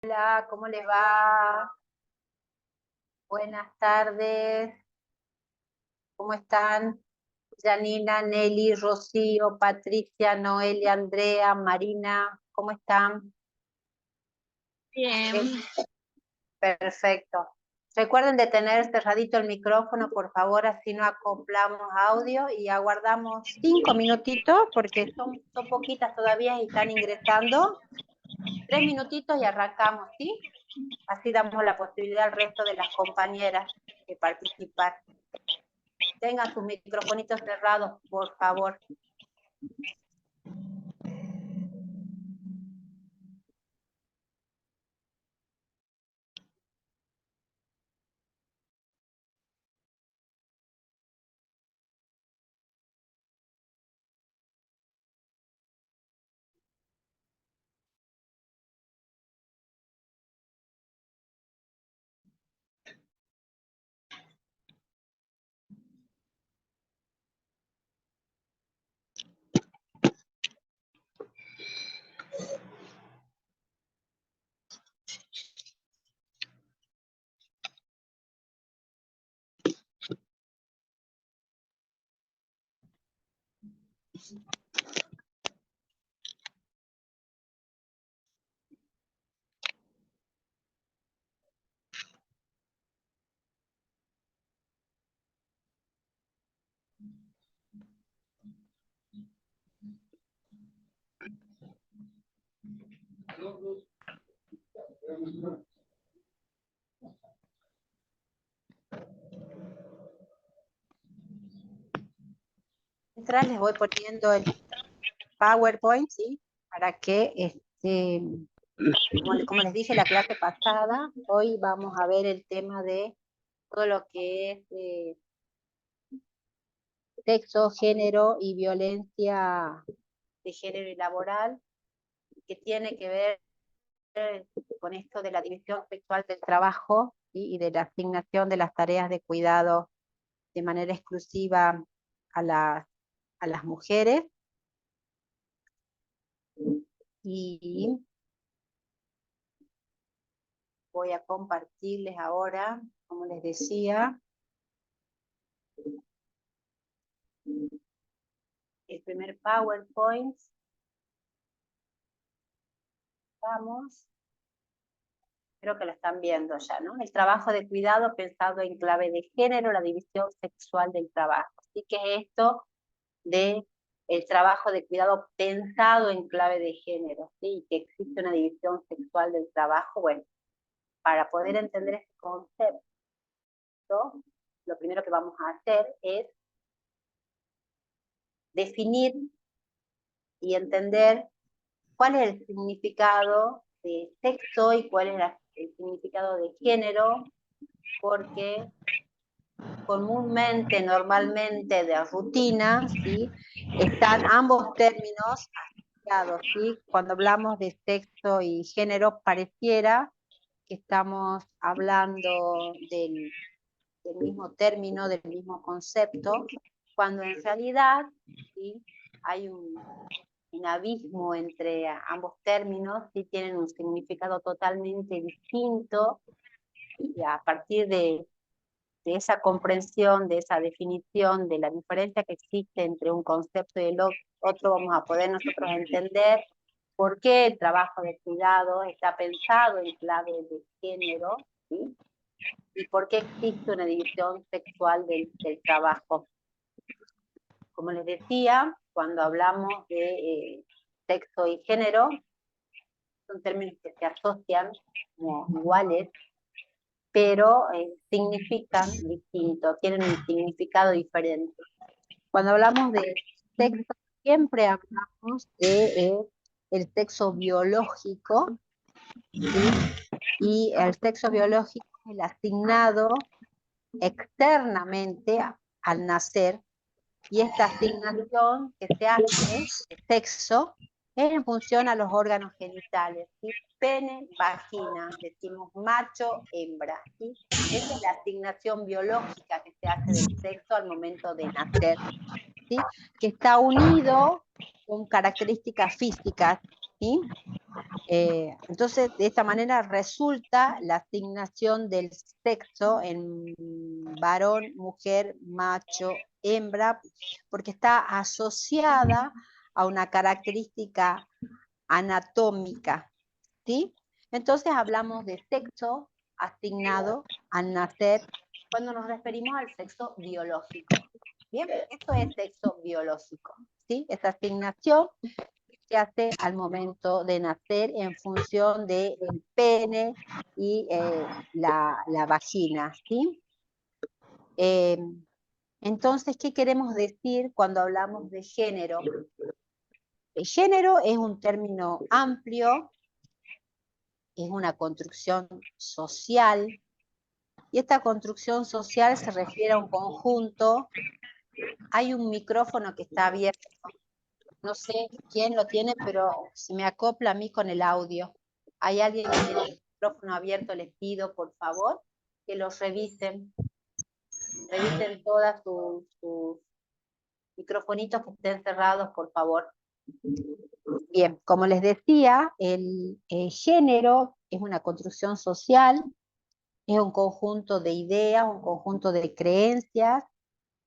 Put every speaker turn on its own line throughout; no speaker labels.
Hola, ¿cómo les va? Buenas tardes. ¿Cómo están? Janina, Nelly, Rocío, Patricia, Noelia, Andrea, Marina, ¿cómo están?
Bien.
Perfecto. Recuerden de tener cerradito el micrófono, por favor, así no acoplamos audio y aguardamos 5 minutitos porque son poquitas todavía y están ingresando. 3 minutitos y arrancamos, ¿sí? Así damos la posibilidad al resto de las compañeras de participar. Tengan sus microfonitos cerrados, por favor. Mientras les voy poniendo el PowerPoint, ¿sí? Para que, como les dije la clase pasada, hoy vamos a ver el tema de todo lo que es sexo, género y violencia de género y laboral, que tiene que ver con esto de la división sexual del trabajo, ¿sí? Y de la asignación de las tareas de cuidado de manera exclusiva a las mujeres. Y voy a compartirles ahora, como les decía, el primer PowerPoint. Vamos. Creo que lo están viendo ya, ¿no? El trabajo de cuidado pensado en clave de género, la división sexual del trabajo. Así que esto de el trabajo de cuidado pensado en clave de género, ¿sí? Y que existe una división sexual del trabajo. Bueno, para poder entender este concepto, lo primero que vamos a hacer es definir y entender cuál es el significado de sexo y cuál es el significado de género, porque comúnmente, normalmente, de rutina, ¿sí? Están ambos términos asociados, ¿sí? Cuando hablamos de sexo y género, pareciera que estamos hablando del mismo término, del mismo concepto, cuando en realidad, ¿sí? Hay un abismo entre ambos términos, sí tienen un significado totalmente distinto, y a partir de esa comprensión, de esa definición, de la diferencia que existe entre un concepto y el otro, vamos a poder nosotros entender por qué el trabajo de cuidado está pensado en clave de género, ¿sí? Y por qué existe una división sexual del trabajo. Como les decía, cuando hablamos de sexo y género, son términos que se asocian como iguales, pero significan distinto, tienen un significado diferente. Cuando hablamos de sexo, siempre hablamos de el sexo biológico, ¿sí? Y el sexo biológico es el asignado externamente al nacer, y esta asignación que se hace de sexo es en función a los órganos genitales, ¿sí? Pene, vagina, decimos macho, hembra, ¿sí? Esa es la asignación biológica que se hace del sexo al momento de nacer, ¿sí? Que está unido con características físicas, ¿sí? Entonces, de esta manera resulta la asignación del sexo en varón, mujer, macho, hembra, porque está asociada a una característica anatómica, ¿sí? Entonces hablamos de sexo asignado al nacer cuando nos referimos al sexo biológico. Bien, esto es sexo biológico, ¿sí? Esa asignación se hace al momento de nacer en función del pene y la vagina, ¿sí? Entonces, ¿qué queremos decir cuando hablamos de género? El género es un término amplio, es una construcción social, y esta construcción social se refiere a un conjunto. Hay un micrófono que está abierto, no sé quién lo tiene, pero se me acopla a mí con el audio. ¿Hay alguien que tiene el micrófono abierto? Les pido, por favor, que los revisen. Revisen todas sus microfonitos que estén cerrados, por favor. Bien, como les decía, el género es una construcción social, es un conjunto de ideas, un conjunto de creencias,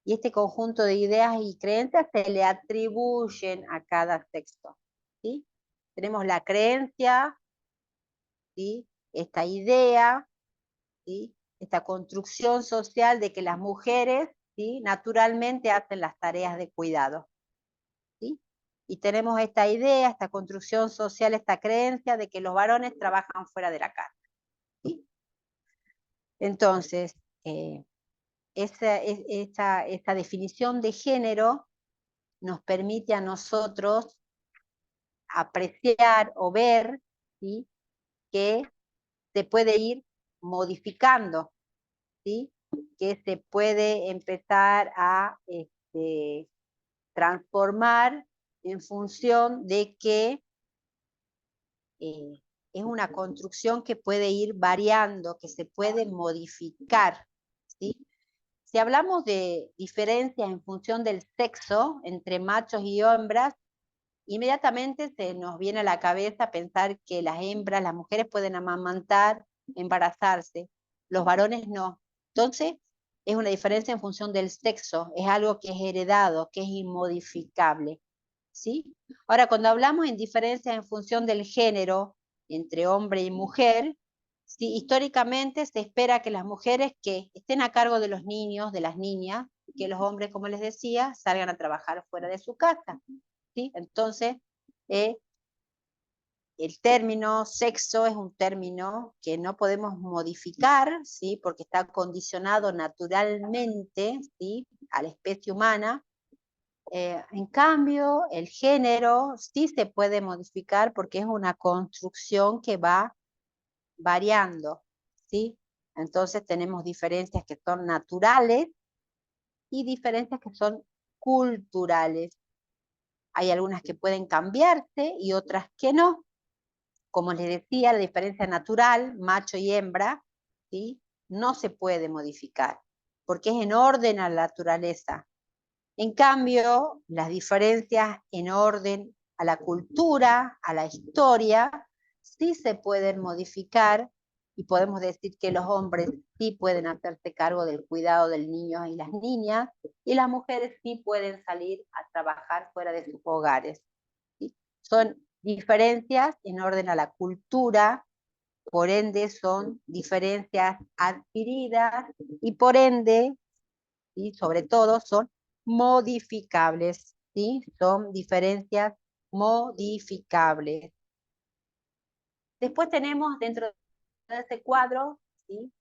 y este conjunto de ideas y creencias se le atribuyen a cada sexo, ¿sí? Tenemos la creencia, ¿sí? Esta idea, ¿sí? Esta construcción social de que las mujeres, ¿sí? Naturalmente hacen las tareas de cuidado, ¿sí? Y tenemos esta idea, esta construcción social, esta creencia de que los varones trabajan fuera de la casa, ¿sí? Entonces, esa definición de género nos permite a nosotros apreciar o ver, ¿sí? Que se puede ir modificando, ¿sí? Que se puede empezar a transformar en función de que es una construcción que puede ir variando, que se puede modificar, ¿sí? Si hablamos de diferencias en función del sexo entre machos y hembras, inmediatamente se nos viene a la cabeza pensar que las hembras, las mujeres pueden amamantar, embarazarse, los varones no. Entonces, es una diferencia en función del sexo, es algo que es heredado, que es inmodificable, ¿sí? Ahora, cuando hablamos en diferencia en función del género, entre hombre y mujer, ¿sí? Históricamente se espera que las mujeres que estén a cargo de los niños, de las niñas, que los hombres, como les decía, salgan a trabajar fuera de su casa, ¿sí? Entonces, el término sexo es un término que no podemos modificar, ¿sí? Porque está condicionado naturalmente, ¿sí? A la especie humana. En cambio, el género sí se puede modificar porque es una construcción que va variando, ¿sí? Entonces tenemos diferencias que son naturales y diferencias que son culturales. Hay algunas que pueden cambiarse y otras que no. Como les decía, la diferencia natural, macho y hembra, ¿sí? No se puede modificar, porque es en orden a la naturaleza. En cambio, las diferencias en orden a la cultura, a la historia, sí se pueden modificar, y podemos decir que los hombres sí pueden hacerse cargo del cuidado del niño y las niñas, y las mujeres sí pueden salir a trabajar fuera de sus hogares, ¿sí? Son diferencias en orden a la cultura, por ende son diferencias adquiridas y por ende, y sobre todo, son modificables, ¿sí? Son diferencias modificables. Después tenemos dentro de ese cuadro, ¿sí?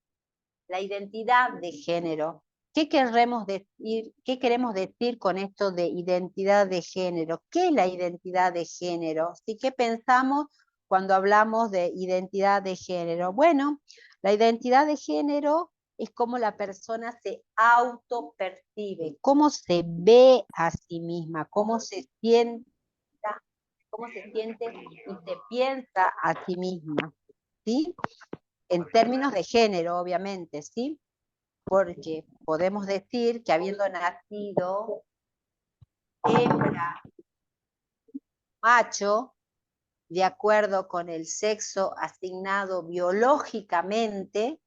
La identidad de género. ¿Qué queremos decir con esto de identidad de género? ¿Qué es la identidad de género? ¿Sí? ¿Qué pensamos cuando hablamos de identidad de género? Bueno, la identidad de género es cómo la persona se autopercibe, cómo se ve a sí misma, cómo se siente y se piensa a sí misma, ¿sí? En términos de género, obviamente, ¿sí? Porque podemos decir que habiendo nacido hembra, macho, de acuerdo con el sexo asignado biológicamente,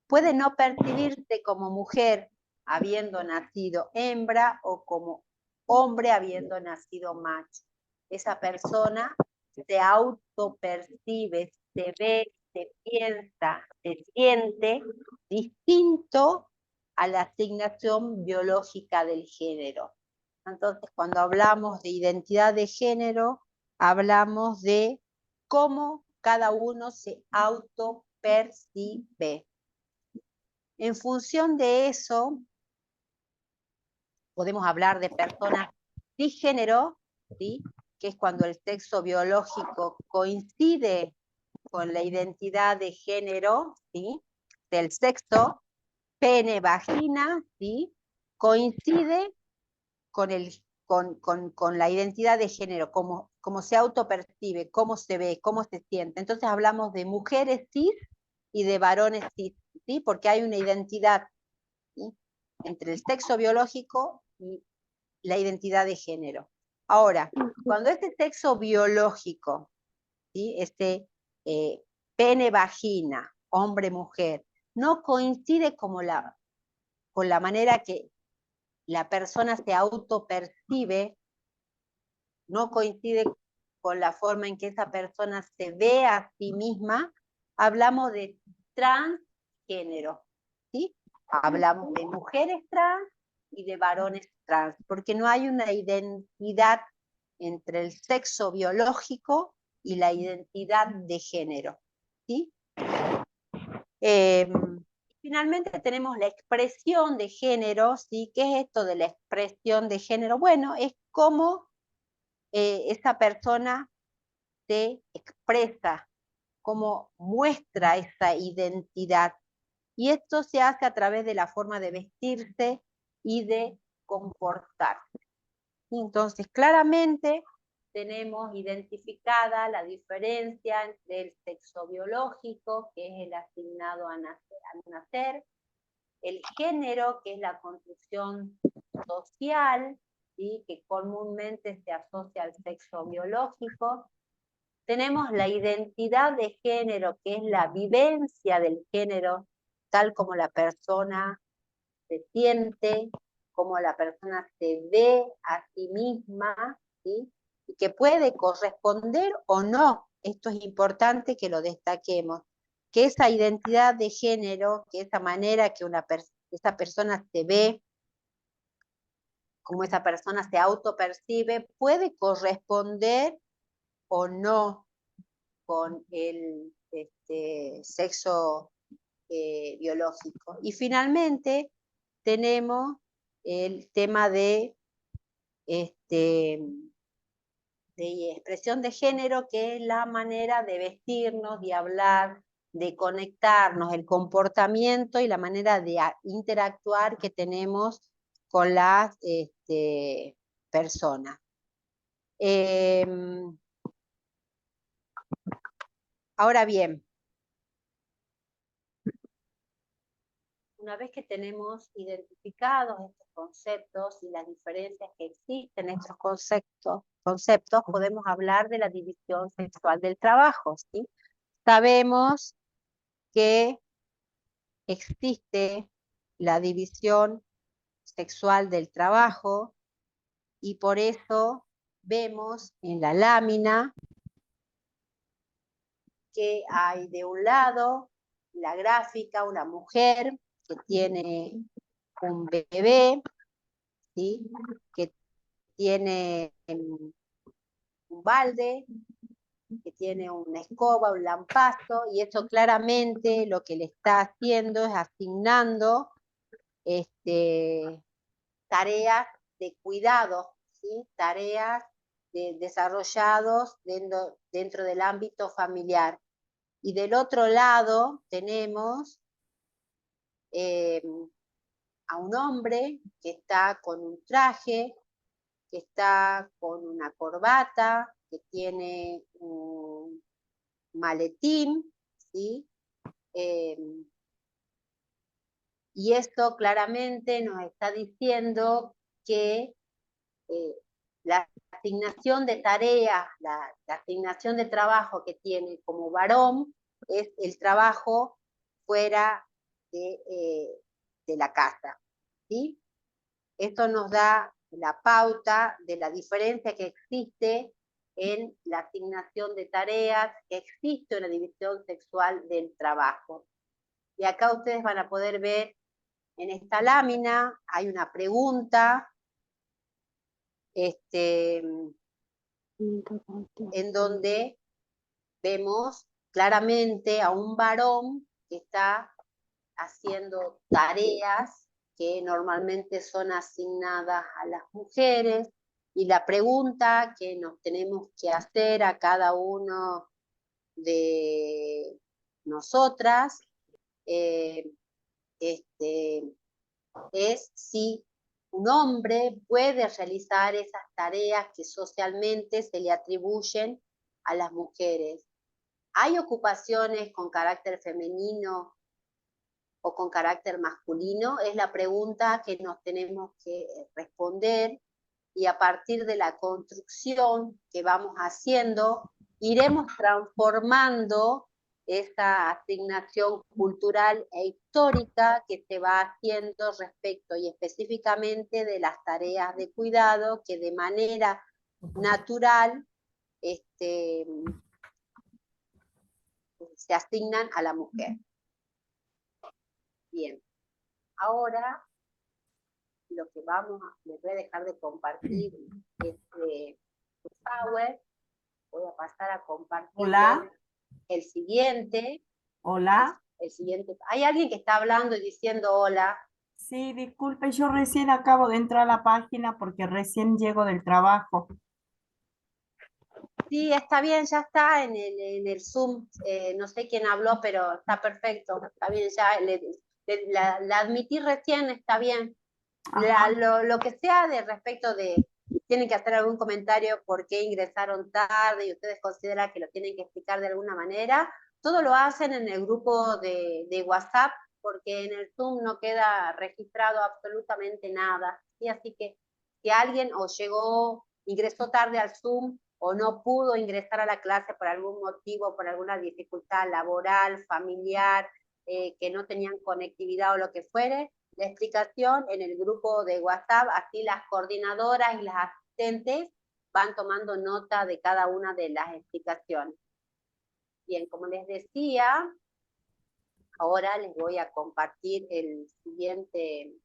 puede no percibirse como mujer habiendo nacido hembra o como hombre habiendo nacido macho. Esa persona se autopercibe, se ve, se piensa, se siente distinto a la asignación biológica del género. Entonces, cuando hablamos de identidad de género, hablamos de cómo cada uno se autopercibe. En función de eso, podemos hablar de personas cisgénero, ¿sí? Que es cuando el sexo biológico coincide con la identidad de género, ¿sí? Del sexo, pene, vagina, ¿sí? Coincide con, con la identidad de género, cómo se autopercibe, cómo se ve, cómo se siente. Entonces hablamos de mujeres cis y de varones cis, ¿sí? Porque hay una identidad, ¿sí? Entre el sexo biológico y la identidad de género. Ahora, cuando este sexo biológico, ¿sí? Este pene-vagina, hombre-mujer, no coincide con la manera que la persona se autopercibe, no coincide con la forma en que esa persona se ve a sí misma, hablamos de transgénero, ¿sí? Hablamos de mujeres trans y de varones trans, porque no hay una identidad entre el sexo biológico y la identidad de género, ¿sí? Finalmente tenemos la expresión de género, ¿sí? ¿Qué es esto de la expresión de género? Bueno, es cómo esa persona se expresa, cómo muestra esa identidad. Y esto se hace a través de la forma de vestirse y de comportarse. Entonces, claramente tenemos identificada la diferencia entre el sexo biológico, que es el asignado al nacer, el género, que es la construcción social, ¿sí? Que comúnmente se asocia al sexo biológico. Tenemos la identidad de género, que es la vivencia del género, tal como la persona se siente, como la persona se ve a sí misma, ¿sí? Y que puede corresponder o no. Esto es importante que lo destaquemos, que esa identidad de género, que esa manera que esa persona se ve, como esa persona se autopercibe, puede corresponder o no con el sexo biológico. Y finalmente tenemos el tema de expresión de género, que es la manera de vestirnos, de hablar, de conectarnos, el comportamiento y la manera de interactuar que tenemos con las personas. Ahora bien, una vez que tenemos identificados estos conceptos y las diferencias que existen en estos conceptos, podemos hablar de la división sexual del trabajo, ¿sí? Sabemos que existe la división sexual del trabajo y por eso vemos en la lámina que hay de un lado la gráfica, una mujer que tiene un bebé, ¿sí? Que tiene un balde, que tiene una escoba, un lampazo, y eso claramente lo que le está haciendo es asignando tareas de cuidado, ¿sí? Tareas desarrollados dentro del ámbito familiar. Y del otro lado tenemos a un hombre que está con un traje, que está con una corbata, que tiene un maletín, ¿sí? Y esto claramente nos está diciendo que la asignación de tareas, la asignación de trabajo que tiene como varón es el trabajo fuera de la casa, ¿sí? Esto nos da la pauta de la diferencia que existe en la asignación de tareas, que existe una división sexual del trabajo. Y acá ustedes van a poder ver en esta lámina, hay una pregunta, en donde vemos claramente a un varón que está haciendo tareas que normalmente son asignadas a las mujeres, y la pregunta que nos tenemos que hacer a cada uno de nosotras es si un hombre puede realizar esas tareas que socialmente se le atribuyen a las mujeres. ¿Hay ocupaciones con carácter femenino o con carácter masculino? Es la pregunta que nos tenemos que responder, y a partir de la construcción que vamos haciendo, iremos transformando esa asignación cultural e histórica que se va haciendo respecto y específicamente de las tareas de cuidado que de manera natural se asignan a la mujer. Bien, ahora lo que les voy a dejar de compartir Power. Voy a pasar a compartir.
Hola.
El siguiente.
Hola.
El siguiente. ¿Hay alguien que está hablando y diciendo hola?
Sí, disculpe, yo recién acabo de entrar a la página porque recién llego del trabajo.
Sí, está bien, ya está en el Zoom. No sé quién habló, pero está perfecto. Está bien, ya la admití recién, está bien. Lo que sea de respecto de, tienen que hacer algún comentario por qué ingresaron tarde y ustedes consideran que lo tienen que explicar de alguna manera, todo lo hacen en el grupo de WhatsApp, porque en el Zoom no queda registrado absolutamente nada. ¿Sí? Así que si alguien ingresó tarde al Zoom o no pudo ingresar a la clase por algún motivo, por alguna dificultad laboral, familiar, que no tenían conectividad o lo que fuere, la explicación en el grupo de WhatsApp, así las coordinadoras y las asistentes van tomando nota de cada una de las explicaciones. Bien, como les decía, ahora les voy a compartir el siguiente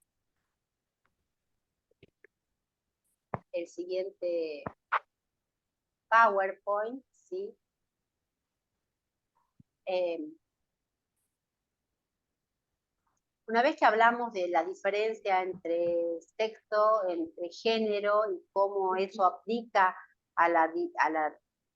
PowerPoint, ¿sí? Una vez que hablamos de la diferencia entre sexo, entre género y cómo eso aplica a la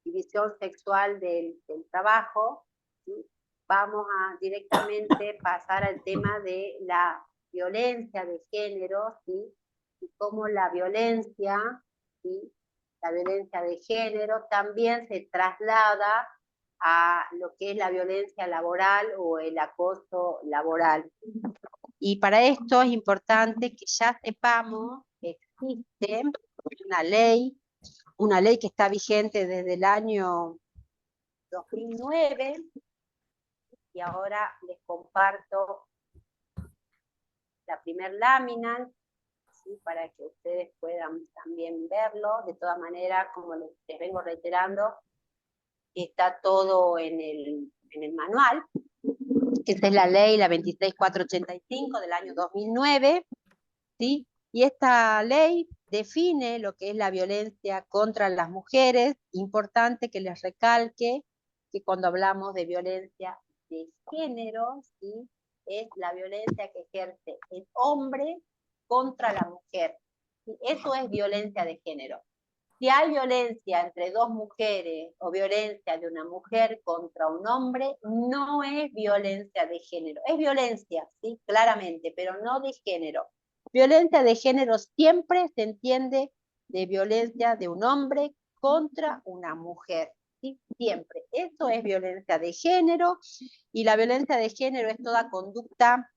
división sexual del trabajo, ¿sí? Vamos a directamente pasar al tema de la violencia de género, ¿sí? Y cómo la violencia, ¿sí? La violencia de género también se traslada a lo que es la violencia laboral o el acoso laboral. Y para esto es importante que ya sepamos que existe una ley que está vigente desde el año 2009, y ahora les comparto la primer lámina, ¿sí? Para que ustedes puedan también verlo. De todas maneras, como les vengo reiterando, está todo en el manual. Esta es la ley, la 26485 del año 2009, ¿sí? Y esta ley define lo que es la violencia contra las mujeres. Importante que les recalque que cuando hablamos de violencia de género, ¿sí? Es la violencia que ejerce el hombre contra la mujer. ¿Sí? Eso es violencia de género. Si hay violencia entre dos mujeres o violencia de una mujer contra un hombre, no es violencia de género. Es violencia, sí, claramente, pero no de género. Violencia de género siempre se entiende de violencia de un hombre contra una mujer, ¿sí? Siempre. Eso es violencia de género, y la violencia de género es toda conducta,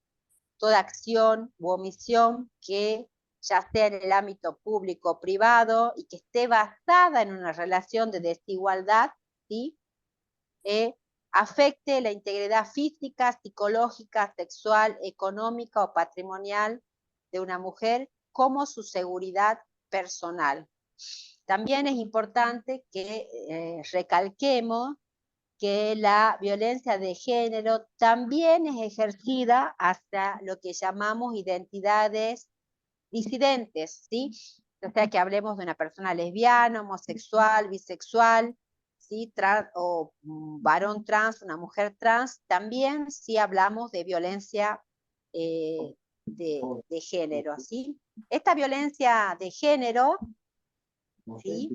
toda acción u omisión que ya sea en el ámbito público o privado, y que esté basada en una relación de desigualdad, ¿sí? Afecte la integridad física, psicológica, sexual, económica o patrimonial de una mujer, como su seguridad personal. También es importante que recalquemos que la violencia de género también es ejercida hacia lo que llamamos identidades disidentes, ¿sí? O sea, que hablemos de una persona lesbiana, homosexual, bisexual, ¿sí? O varón trans, una mujer trans, también sí hablamos de violencia de género, ¿sí? Esta violencia de género, ¿sí?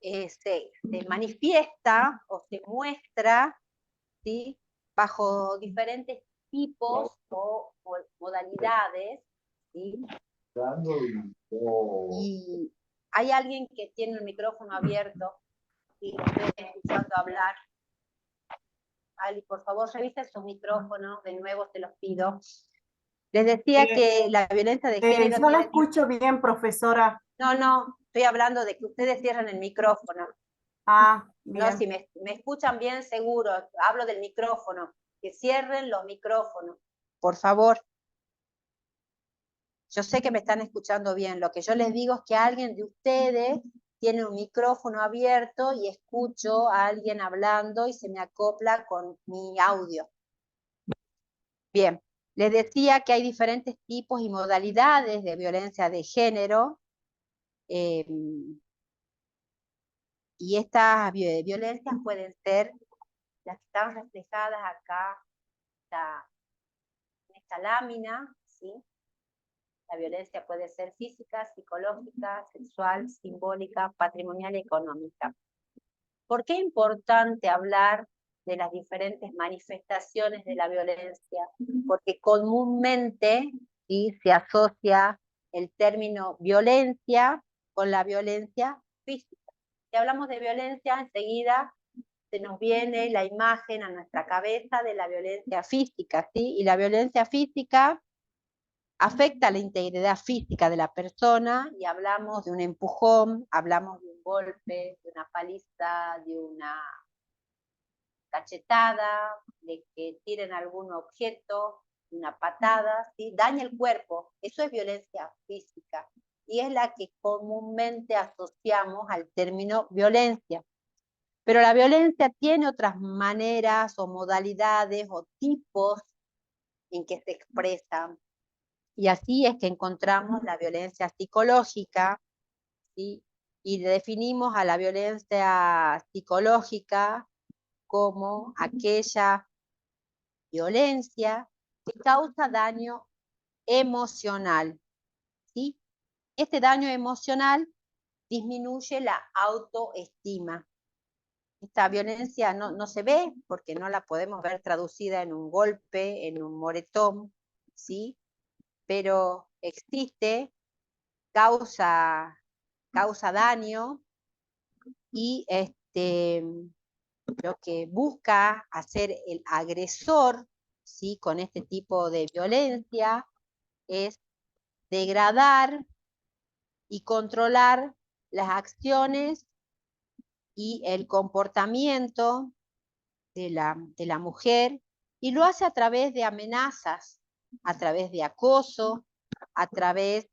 Se manifiesta o se muestra, ¿sí? Bajo diferentes tipos o modalidades, ¿sí? Y hay alguien que tiene el micrófono abierto y estoy escuchando hablar. Ali, por favor, revisen su micrófono, de nuevo te los pido. Les decía que la violencia de género
Yo la
tiene...
escucho bien, profesora.
No, estoy hablando de que ustedes cierren el micrófono.
Ah,
No,
bien.
si me escuchan bien, seguro, hablo del micrófono, que cierren los micrófonos, por favor. Yo sé que me están escuchando bien, lo que yo les digo es que alguien de ustedes tiene un micrófono abierto y escucho a alguien hablando y se me acopla con mi audio. Bien, les decía que hay diferentes tipos y modalidades de violencia de género, y estas violencias pueden ser las que están reflejadas acá en esta lámina, ¿sí? La violencia puede ser física, psicológica, sexual, simbólica, patrimonial y económica. ¿Por qué es importante hablar de las diferentes manifestaciones de la violencia? Porque comúnmente, ¿sí?, se asocia el término violencia con la violencia física. Si hablamos de violencia, enseguida se nos viene la imagen a nuestra cabeza de la violencia física, ¿sí? Y la violencia física afecta la integridad física de la persona, y hablamos de un empujón, hablamos de un golpe, de una paliza, de una cachetada, de que tiren algún objeto, de una patada, ¿sí? Daña el cuerpo. Eso es violencia física y es la que comúnmente asociamos al término violencia. Pero la violencia tiene otras maneras o modalidades o tipos en que se expresan. Y así es que encontramos la violencia psicológica, ¿sí? Y definimos a la violencia psicológica como aquella violencia que causa daño emocional, ¿sí? Este daño emocional disminuye la autoestima. Esta violencia no se ve porque no la podemos ver traducida en un golpe, en un moretón, ¿sí? Pero existe, causa daño, y lo que busca hacer el agresor, ¿sí?, con este tipo de violencia es degradar y controlar las acciones y el comportamiento de la mujer, y lo hace a través de amenazas, a través de acoso, a través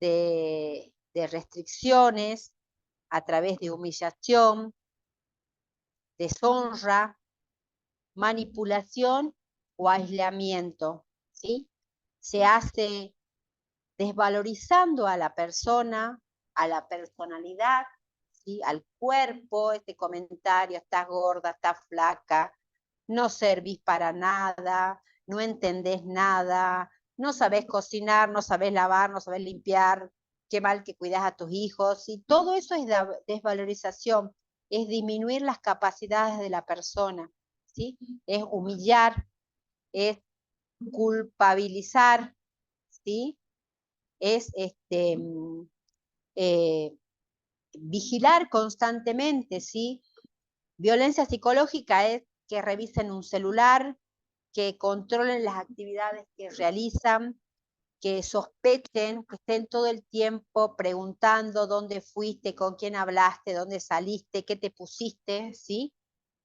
de restricciones, a través de humillación, deshonra, manipulación o aislamiento, ¿sí? Se hace desvalorizando a la persona, a la personalidad, ¿sí?, al cuerpo, este comentario: estás gorda, estás flaca, no servís para nada, no entendés nada, no sabés cocinar, no sabés lavar, no sabés limpiar, qué mal que cuidás a tus hijos, y todo eso es desvalorización, es disminuir las capacidades de la persona, ¿sí? Es humillar, es culpabilizar, ¿sí? Es vigilar constantemente, ¿sí? Violencia psicológica es que revisen un celular, que controlen las actividades que realizan, que sospechen, que estén todo el tiempo preguntando dónde fuiste, con quién hablaste, dónde saliste, qué te pusiste, ¿sí?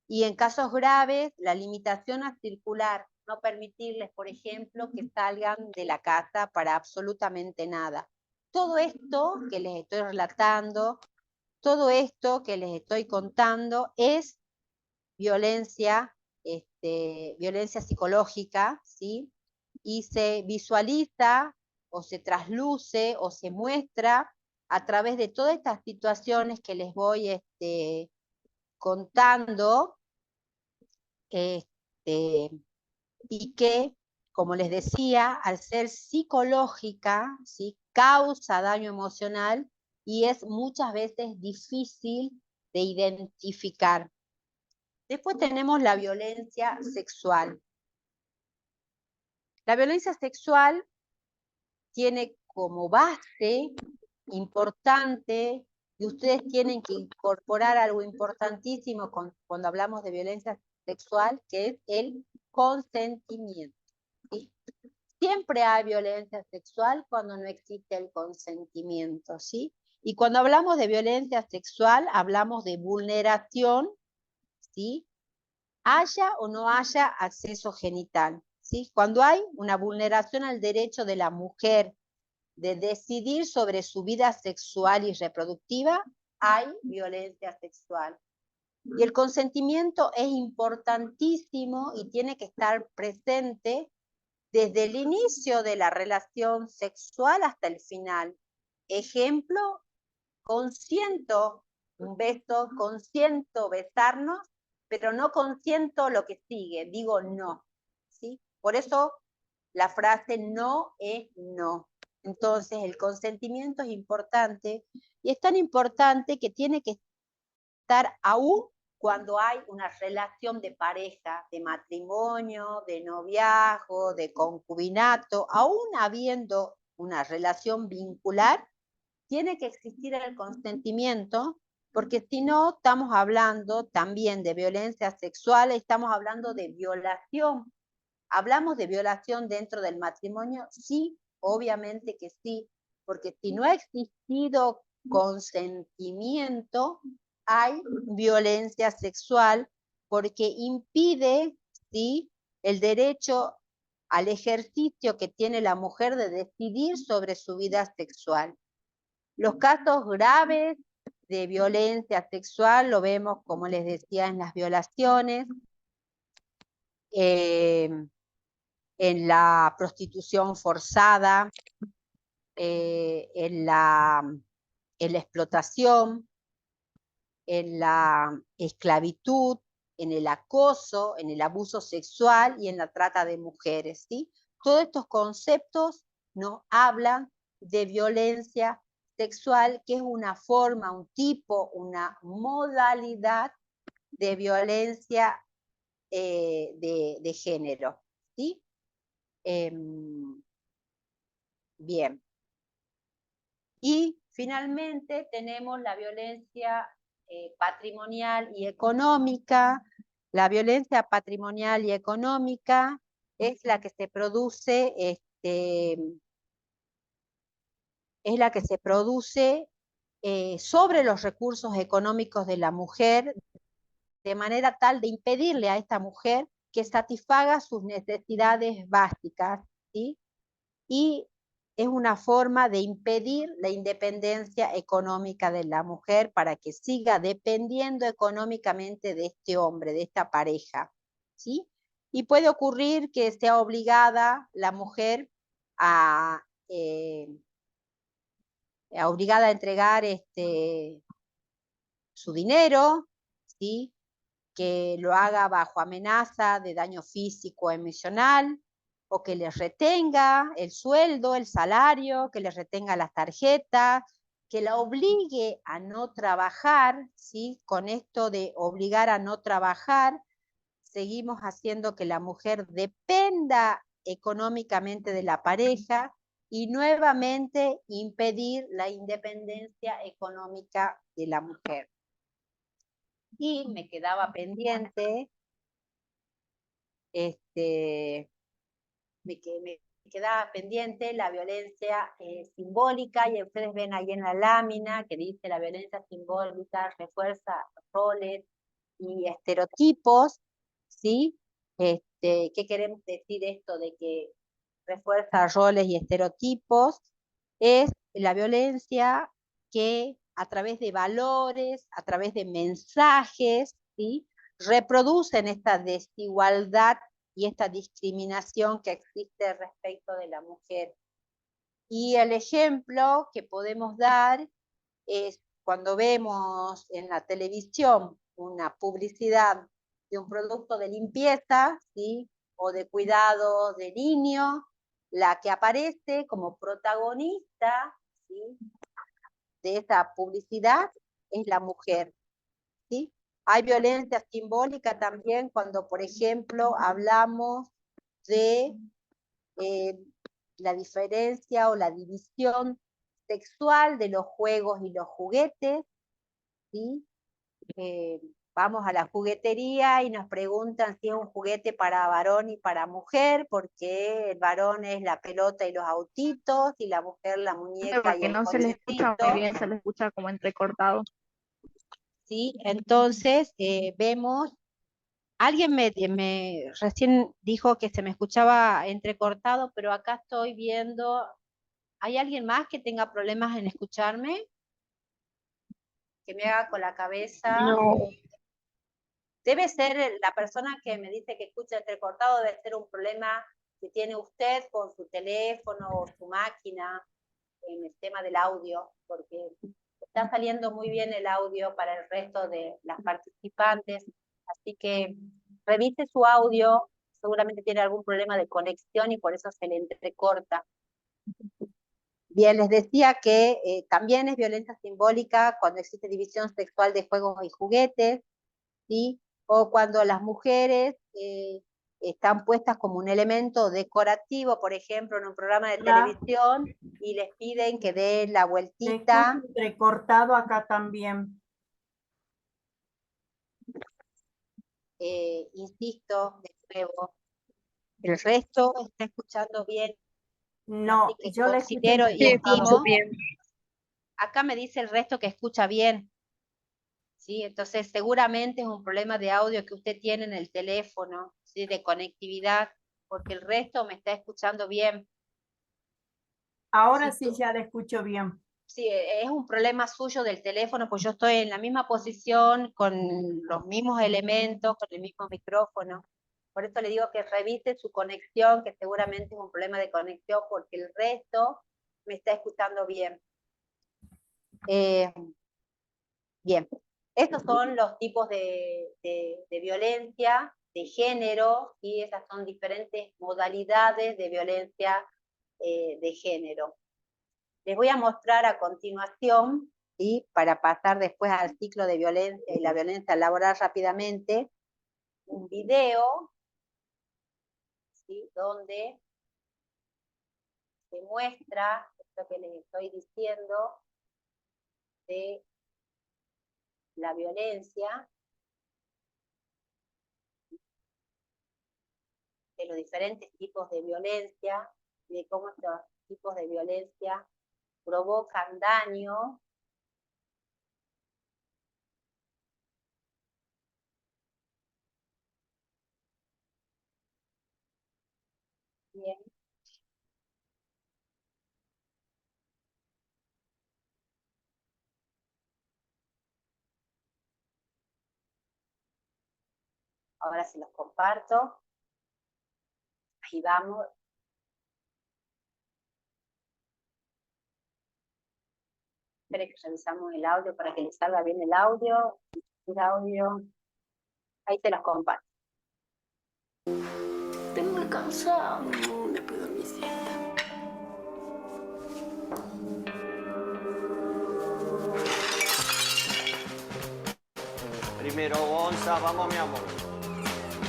Y en casos graves, la limitación a circular, no permitirles, por ejemplo, que salgan de la casa para absolutamente nada. Todo esto que les estoy relatando, todo esto que les estoy contando es violencia, violencia psicológica, ¿sí? Y se visualiza o se trasluce o se muestra a través de todas estas situaciones que les voy contando, este, y que, como les decía, al ser psicológica, ¿sí? Causa daño emocional y es muchas veces difícil de identificar. Después tenemos la violencia sexual. La violencia sexual tiene como base importante, y ustedes tienen que incorporar algo importantísimo cuando hablamos de violencia sexual, que es el consentimiento, ¿sí? Siempre hay violencia sexual cuando no existe el consentimiento, ¿sí? Y cuando hablamos de violencia sexual, hablamos de vulneración, ¿sí? Haya o no haya acceso genital, ¿sí? Cuando hay una vulneración al derecho de la mujer de decidir sobre su vida sexual y reproductiva, hay violencia sexual. Y el consentimiento es importantísimo y tiene que estar presente desde el inicio de la relación sexual hasta el final. Ejemplo, consiento un beso, consiento besarnos, pero no consiento lo que sigue, digo no, ¿sí? Por eso la frase no es no. Entonces el consentimiento es importante y es tan importante que tiene que estar aún cuando hay una relación de pareja, de matrimonio, de noviazgo, de concubinato, aún habiendo una relación vincular, tiene que existir el consentimiento, porque si no estamos hablando también de violencia sexual, estamos hablando de violación. ¿Hablamos de violación dentro del matrimonio? Sí, obviamente que sí, porque si no ha existido consentimiento, hay violencia sexual porque impide, ¿sí?, el derecho al ejercicio que tiene la mujer de decidir sobre su vida sexual. Los casos graves de violencia sexual lo vemos, como les decía, en las violaciones, eh, en la prostitución forzada, en la explotación, en la esclavitud, en el acoso, en el abuso sexual y en la trata de mujeres, ¿sí? Todos estos conceptos nos hablan de violencia sexual, que es una forma, un tipo, una modalidad de violencia de género, ¿sí? Bien. Y finalmente tenemos la violencia patrimonial y económica. La violencia patrimonial y económica es la que se produce, sobre los recursos económicos de la mujer, de manera tal de impedirle a esta mujer que satisfaga sus necesidades básicas, ¿sí? Y es una forma de impedir la independencia económica de la mujer para que siga dependiendo económicamente de este hombre, de esta pareja, ¿sí? Y puede ocurrir que sea obligada la mujer a, obligada a entregar su dinero, ¿sí? Que lo haga bajo amenaza de daño físico o emocional, o que les retenga el sueldo, el salario, que les retenga las tarjetas, que la obligue a no trabajar, ¿sí? Con esto de obligar a no trabajar, seguimos haciendo que la mujer dependa económicamente de la pareja y nuevamente impedir la independencia económica de la mujer. Y me quedaba pendiente, me queda pendiente la violencia simbólica, y ustedes ven ahí en la lámina que dice la violencia simbólica refuerza roles y estereotipos, ¿sí? ¿Qué queremos decir esto de que refuerza roles y estereotipos? Es la violencia que a través de valores, a través de mensajes, ¿sí? Reproducen esta desigualdad y esta discriminación que existe respecto de la mujer. Y el ejemplo que podemos dar es cuando vemos en la televisión una publicidad de un producto de limpieza, ¿sí? O de cuidado de niño, la que aparece como protagonista, ¿sí? De esa publicidad es la mujer, ¿sí? Hay violencia simbólica también cuando, por ejemplo, hablamos de la diferencia o la división sexual de los juegos y los juguetes, ¿sí? Vamos a la juguetería y nos preguntan si es un juguete para varón y para mujer, porque el varón es la pelota y los autitos, y la mujer la muñeca y
Porque
el
no se le escucha muy
cochecito,
bien, se le escucha como entrecortado.
¿sí? Entonces, vemos, alguien me recién dijo que se me escuchaba entrecortado, pero acá estoy viendo, ¿hay alguien más que tenga problemas en escucharme? Que me haga con la cabeza.
No,
Debe ser la persona que me dice que escucha entrecortado, debe ser un problema que tiene usted con su teléfono o su máquina en el tema del audio, porque está saliendo muy bien el audio para el resto de las participantes, así que revise su audio, seguramente tiene algún problema de conexión y por eso se le entrecorta. Bien, les decía que también es violencia simbólica cuando existe división sexual de juegos y juguetes, ¿sí? O cuando las mujeres están puestas como un elemento decorativo, por ejemplo, en un programa de televisión, y les piden que den la
Te
vueltita.
escucho entrecortado acá también.
Insisto, de nuevo, el resto está escuchando bien, así
No,
que
yo le escucho
considero y
sí, escucho
entrecortado.
estimo,
bien.
acá me dice el resto que escucha bien, ¿sí? Entonces seguramente es un problema de audio que usted tiene en el teléfono, ¿sí? De conectividad, porque el resto me está escuchando bien.
Ahora
Si
sí ya le escucho bien.
Sí, es un problema suyo del teléfono, pues yo estoy en la misma posición, con los mismos elementos, con el mismo micrófono. Por eso le digo que revise su conexión, que seguramente es un problema de conexión, porque el resto me está escuchando bien. Bien, estos son los tipos de violencia de género, y esas son diferentes modalidades de violencia de género. Les voy a mostrar a continuación, ¿sí? Para pasar después al ciclo de violencia y la violencia laboral rápidamente, un video, ¿sí? Donde se muestra esto que les estoy diciendo de la violencia, de los diferentes tipos de violencia, de cómo estos tipos de violencia provocan daño. Bien. Ahora se los comparto. Ahí vamos. Esperen que revisamos el audio para que les salga bien el audio. El audio. Ahí se los comparto.
Estoy muy cansado. Me puedo dormir siesta.
Primero, Gonza, vamos, mi amor.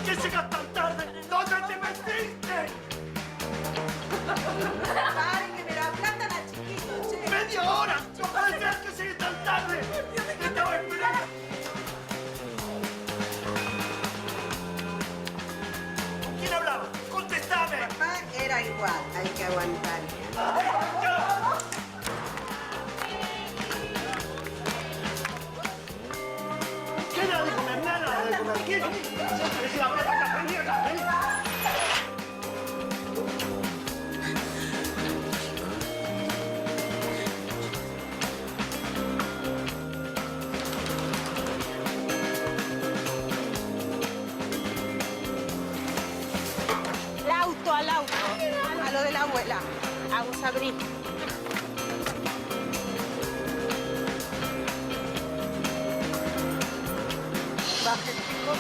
¿Qué llegas tan tarde? ¿Dónde te metiste?
Ay, que me la aplatan a chiquito, che.
¡Media hora! ¡No puede ser que llegue tan tarde! ¡Te estaba esperando! ¿Con quién hablaba? ¡Contestame!
Papá, era igual, hay que aguantar.
¿Qué nada de comer? Nada de comer. ¿Qué? Siempre decía la plata, mierda, ¿eh?
Al auto, a lo de la abuela. Vamos a abrir. Bajen, chicos.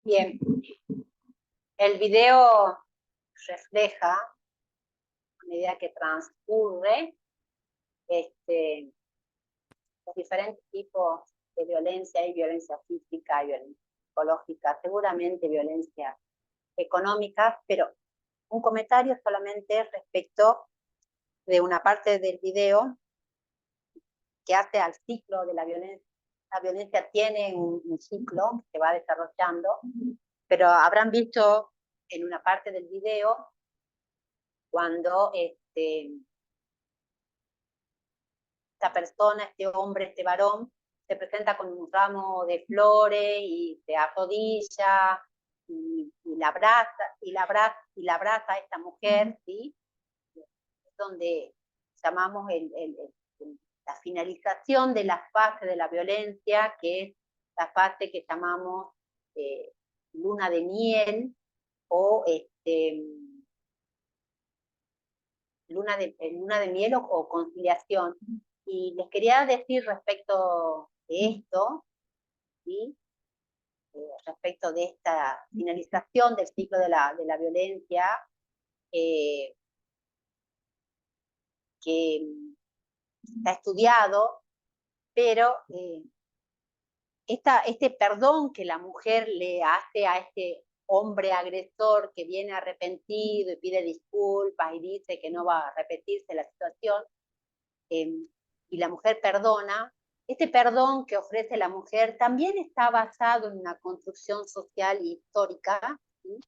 Bien, el video refleja, a medida que transcurre, los diferentes tipos de violencia. Hay violencia física, hay violencia psicológica, seguramente violencia económica, pero un comentario solamente respecto de una parte del video que hace al ciclo de la violencia. La violencia tiene un ciclo que se va desarrollando, pero habrán visto en una parte del video cuando esta persona, este hombre, este varón, se presenta con un ramo de flores y se arrodilla y la abraza a esta mujer, ¿sí? Donde llamamos la finalización de la fase de la violencia, que es la fase que llamamos luna de miel o luna de miel o conciliación. Y les quería decir respecto de esto, ¿sí? Respecto de esta finalización del ciclo de la violencia, que está estudiado, pero este perdón que la mujer le hace a este hombre agresor que viene arrepentido y pide disculpas y dice que no va a repetirse la situación, y la mujer perdona, este perdón que ofrece la mujer también está basado en una construcción social y histórica, ¿sí?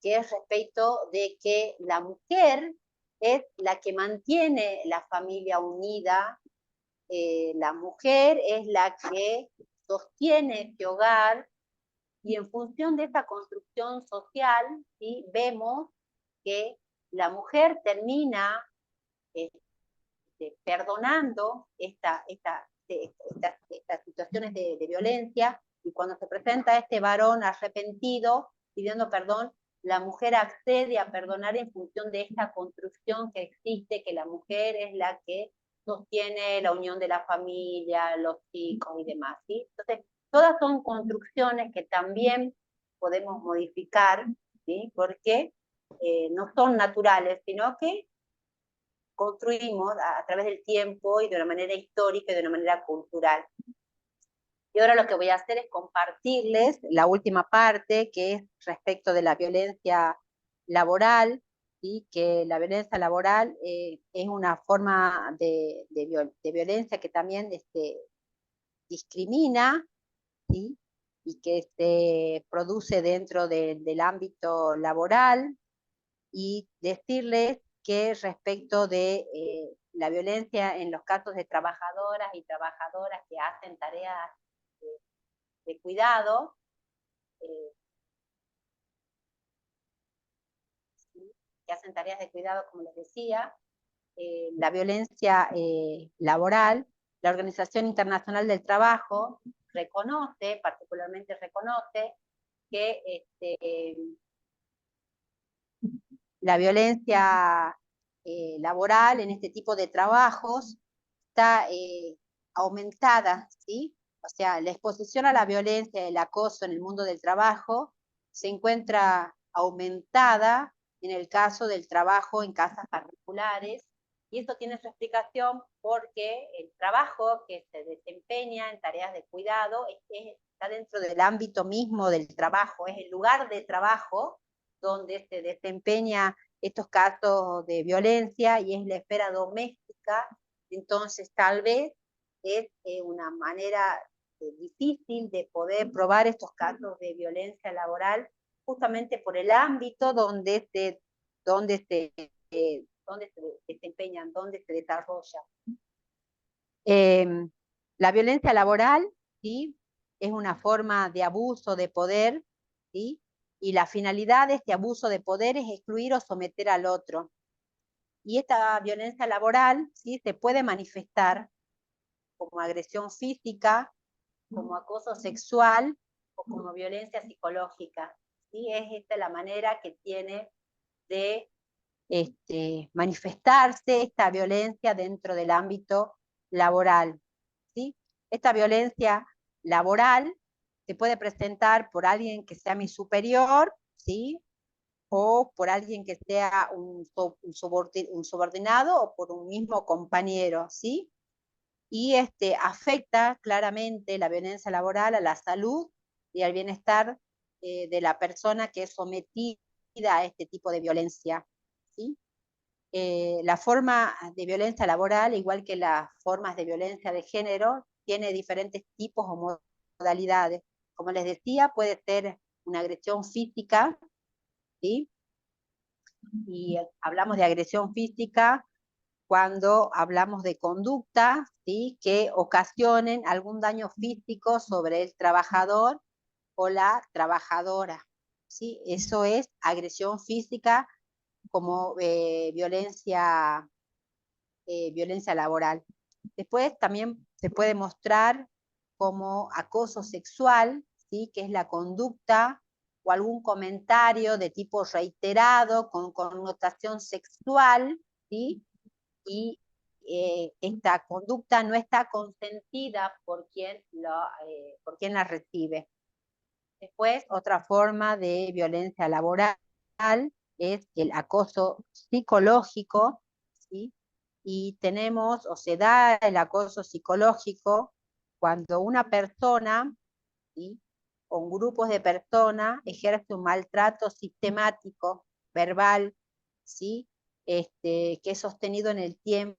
Que es respecto de que la mujer es la que mantiene la familia unida, la mujer es la que sostiene este hogar, y en función de esta construcción social, ¿sí? Vemos que la mujer termina perdonando estas situaciones de violencia, y cuando se presenta este varón arrepentido pidiendo perdón, la mujer accede a perdonar en función de esta construcción que existe, que la mujer es la que sostiene la unión de la familia, los hijos y demás, ¿sí? Entonces, todas son construcciones que también podemos modificar, ¿sí? Porque no son naturales, sino que construimos a través del tiempo y de una manera histórica y de una manera cultural. Y ahora lo que voy a hacer es compartirles la última parte, que es respecto de la violencia laboral, ¿sí? Que la violencia laboral es una forma de violencia que también discrimina, ¿sí? Y que se produce dentro del ámbito laboral, y decirles que respecto de la violencia en los casos de trabajadoras y trabajadoras que hacen tareas de cuidado, que hacen tareas de cuidado, como les decía, la violencia laboral, la Organización Internacional del Trabajo reconoce, particularmente reconoce, que la violencia laboral en este tipo de trabajos está aumentada, ¿sí? O sea, la exposición a la violencia y el acoso en el mundo del trabajo se encuentra aumentada en el caso del trabajo en casas particulares, y esto tiene su explicación porque el trabajo que se desempeña en tareas de cuidado está dentro del ámbito mismo del trabajo, es el lugar de trabajo donde se desempeña estos casos de violencia y es la esfera doméstica. Entonces tal vez es una manera difícil de poder probar estos casos de violencia laboral justamente por el ámbito donde se desempeñan, donde se desarrolla. La violencia laboral, ¿sí?, es una forma de abuso de poder, ¿sí?, y la finalidad de este abuso de poder es excluir o someter al otro. Y esta violencia laboral, ¿sí?, se puede manifestar como agresión física, como acoso sexual o como violencia psicológica, ¿sí? Es esta la manera que tiene de manifestarse esta violencia dentro del ámbito laboral, ¿sí? Esta violencia laboral se puede presentar por alguien que sea mi superior, ¿sí?, o por alguien que sea un subordinado o por un mismo compañero, ¿sí? Y afecta claramente la violencia laboral a la salud y al bienestar de la persona que es sometida a este tipo de violencia, ¿sí? La forma de violencia laboral, igual que las formas de violencia de género, tiene diferentes tipos o modalidades. Como les decía, puede ser una agresión física, ¿sí? Y hablamos de agresión física cuando hablamos de conductas, ¿sí?, que ocasionen algún daño físico sobre el trabajador o la trabajadora, ¿sí? Eso es agresión física como violencia laboral. Después también se puede mostrar como acoso sexual, ¿sí?, que es la conducta o algún comentario de tipo reiterado con connotación sexual, ¿sí?, y esta conducta no está consentida por quien la recibe. Después, otra forma de violencia laboral es el acoso psicológico, ¿sí? Y tenemos, o se da el acoso psicológico cuando una persona, ¿sí?, con grupos de personas ejerce un maltrato sistemático, verbal, ¿sí?, que es sostenido en el tiempo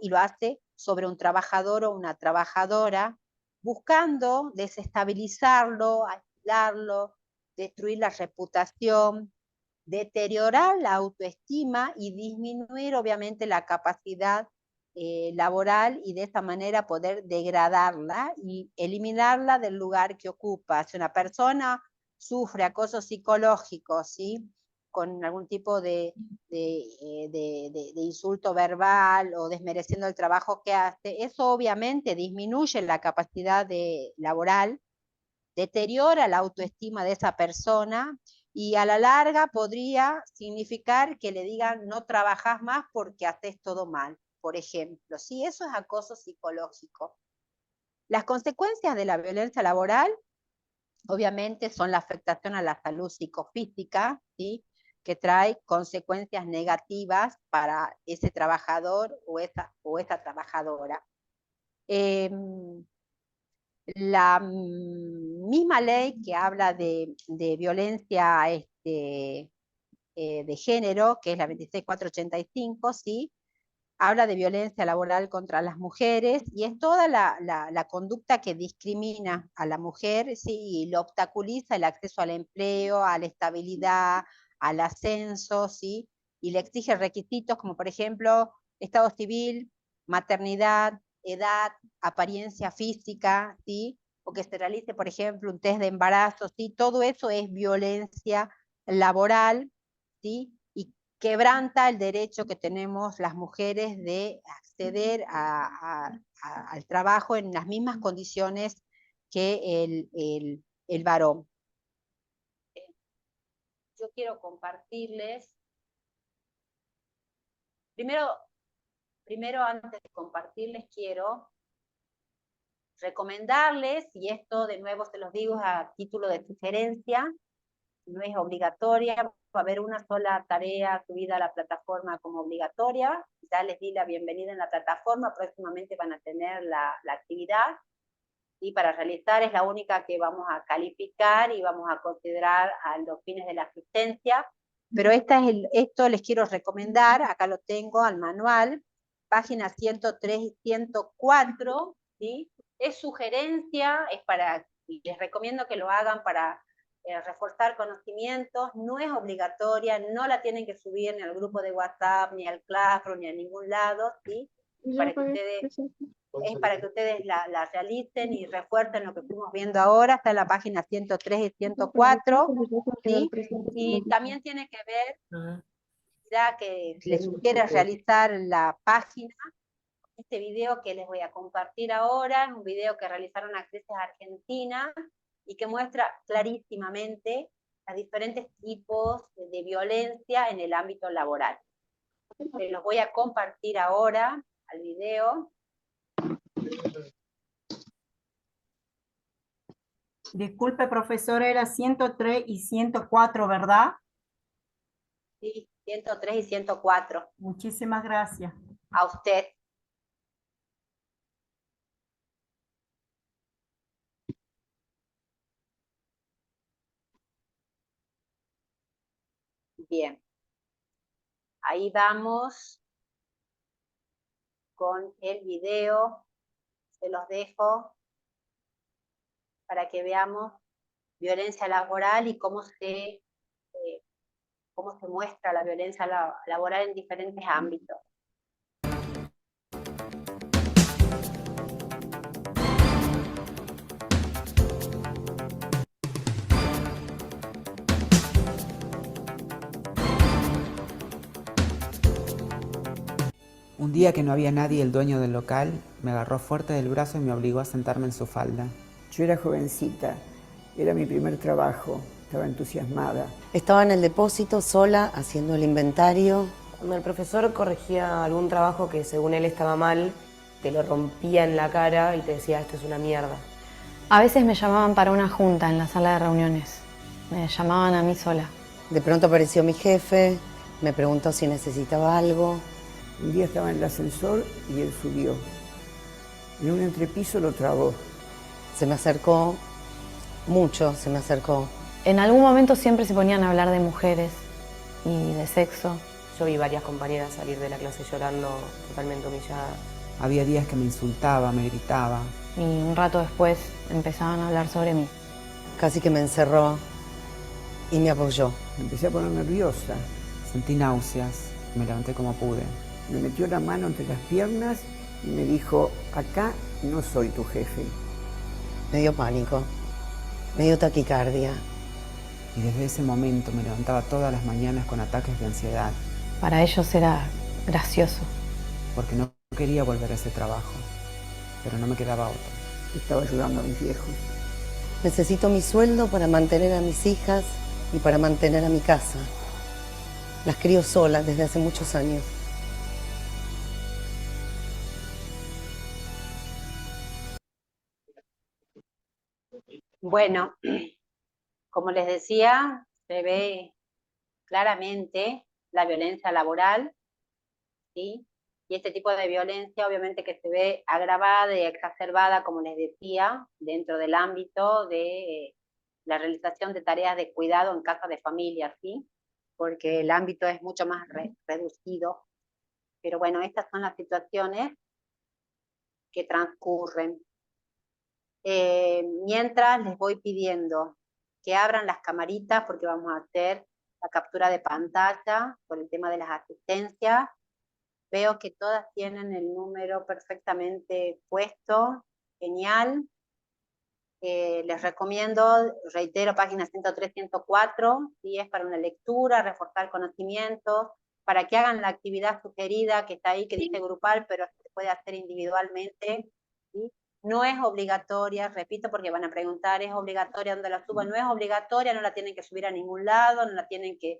y lo hace sobre un trabajador o una trabajadora, buscando desestabilizarlo, aislarlo, destruir la reputación, deteriorar la autoestima y disminuir obviamente la capacidad laboral y de esa manera poder degradarla y eliminarla del lugar que ocupa. Si una persona sufre acoso psicológico, ¿sí?, con algún tipo de insulto verbal o desmereciendo el trabajo que hace, eso obviamente disminuye la capacidad laboral, deteriora la autoestima de esa persona y a la larga podría significar que le digan no trabajas más porque haces todo mal, por ejemplo. Sí, eso es acoso psicológico. Las consecuencias de la violencia laboral obviamente son la afectación a la salud psicofísica, ¿sí?, que trae consecuencias negativas para ese trabajador o esa trabajadora. La misma ley que habla de violencia de género, que es la 26485, ¿sí?, habla de violencia laboral contra las mujeres y es toda la conducta que discrimina a la mujer, ¿sí?, y lo obstaculiza el acceso al empleo, a la estabilidad, al ascenso, ¿sí?, y le exige requisitos como por ejemplo estado civil, maternidad, edad, apariencia física, ¿sí?, o que se realice por ejemplo un test de embarazo, ¿sí?, todo eso es violencia laboral, ¿sí?, y quebranta el derecho que tenemos las mujeres de acceder al trabajo en las mismas condiciones que el varón. Yo quiero compartirles, primero primero, antes de compartirles, quiero recomendarles, y esto de nuevo se los digo a título de sugerencia, no es obligatoria, va a haber una sola tarea subida a la plataforma como obligatoria, ya les di la bienvenida en la plataforma, próximamente van a tener la actividad, y para realizar es la única que vamos a calificar y vamos a considerar a los fines de la asistencia, pero esto les quiero recomendar, acá lo tengo al manual, páginas 103 y 104, ¿sí? Es sugerencia, les recomiendo que lo hagan para reforzar conocimientos, no es obligatoria, no la tienen que subir ni al grupo de WhatsApp, ni al Classroom, ni a ningún lado, ¿sí? Para que ustedes la realicen y refuercen lo que fuimos viendo ahora, está en la página 103 y 104, ¿sí? Y también tiene que ver, ya que les sugiere realizar la página, este video que les voy a compartir ahora, es un video que realizaron actrices argentinas y que muestra clarísimamente los diferentes tipos de violencia en el ámbito laboral. Se los voy a compartir ahora al video.
Disculpe, profesora, era 103 y 104, ¿verdad?
Sí, 103 y 104.
Muchísimas gracias.
A usted. Bien. Ahí vamos con el video. Se los dejo para que veamos violencia laboral y cómo se muestra la violencia laboral en diferentes ámbitos.
Un día que no había nadie, el dueño del local me agarró fuerte del brazo y me obligó a sentarme en su falda.
Yo era jovencita, era mi primer trabajo, estaba entusiasmada.
Estaba en el depósito sola haciendo el inventario.
Cuando el profesor corregía algún trabajo que según él estaba mal, te lo rompía en la cara y te decía, esto es una mierda.
A veces me llamaban para una junta en la sala de reuniones. Me llamaban a mí sola.
De pronto apareció mi jefe, me preguntó si necesitaba algo.
Un día estaba en el ascensor y él subió. En un entrepiso lo trabó.
Se me acercó, mucho se me acercó.
En algún momento siempre se ponían a hablar de mujeres y de sexo.
Yo vi varias compañeras salir de la clase llorando, totalmente humilladas.
Había días que me insultaba, me gritaba.
Y un rato después empezaban a hablar sobre mí.
Casi que me encerró y me apoyó.
Me empecé a poner nerviosa.
Sentí náuseas, me levanté como pude.
Me metió la mano entre las piernas y me dijo, acá no soy tu jefe.
Me dio pánico, me dio taquicardia.
Y desde ese momento me levantaba todas las mañanas con ataques de ansiedad.
Para ellos era gracioso.
Porque no quería volver a ese trabajo, pero no me quedaba otro.
Estaba ayudando a mis viejos.
Necesito mi sueldo para mantener a mis hijas y para mantener a mi casa. Las crío solas desde hace muchos años.
Bueno, como les decía, se ve claramente la violencia laboral, ¿sí? Y este tipo de violencia obviamente que se ve agravada y exacerbada, como les decía, dentro del ámbito de la realización de tareas de cuidado en casa de familia, ¿sí? Porque el ámbito es mucho más reducido. Pero bueno, estas son las situaciones que transcurren. Mientras les voy pidiendo que abran las camaritas porque vamos a hacer la captura de pantalla por el tema de las asistencias. Veo que todas tienen el número perfectamente puesto, genial. Les recomiendo, reitero, páginas 103, 104, ¿sí? Es para una lectura, reforzar conocimientos, para que hagan la actividad sugerida que está ahí, que dice grupal, pero se puede hacer individualmente, ¿sí? No es obligatoria, repito, porque van a preguntar, ¿es obligatoria donde la subo? No es obligatoria, no la tienen que subir a ningún lado, no la tienen que,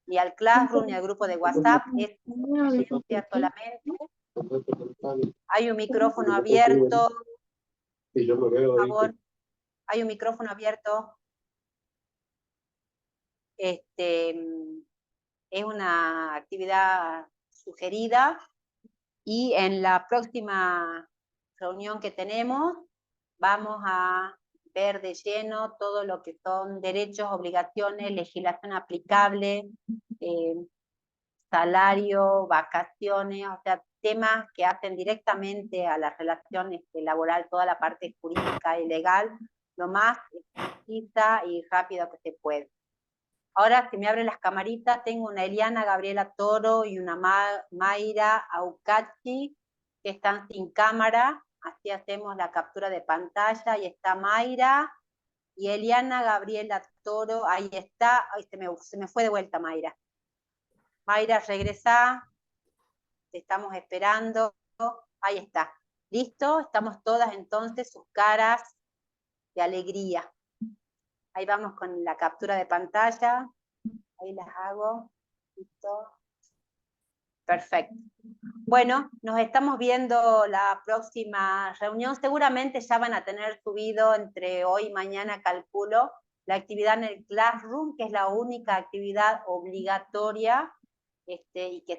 ni al Classroom, ni al grupo de WhatsApp, es solamente, Hay un micrófono abierto. Por favor, hay un micrófono abierto. Es una actividad sugerida y en la próxima reunión que tenemos vamos a ver de lleno todo lo que son derechos, obligaciones, legislación aplicable, salario, vacaciones, o sea, temas que hacen directamente a la relación laboral, toda la parte jurídica y legal, lo más precisa y rápido que se puede. Ahora, si me abren las camaritas, tengo una Eliana Gabriela Toro y una Mayra Aucachi, que están sin cámara, así hacemos la captura de pantalla, y está Mayra, y Eliana Gabriela Toro, ahí está, ay, se me fue de vuelta Mayra. Mayra, regresa, te estamos esperando, ahí está. ¿Listo? Estamos todas entonces, sus caras de alegría. Ahí vamos con la captura de pantalla, ahí las hago, listo. Perfecto. Bueno, nos estamos viendo la próxima reunión, seguramente ya van a tener subido entre hoy y mañana, calculo, la actividad en el Classroom, que es la única actividad obligatoria y que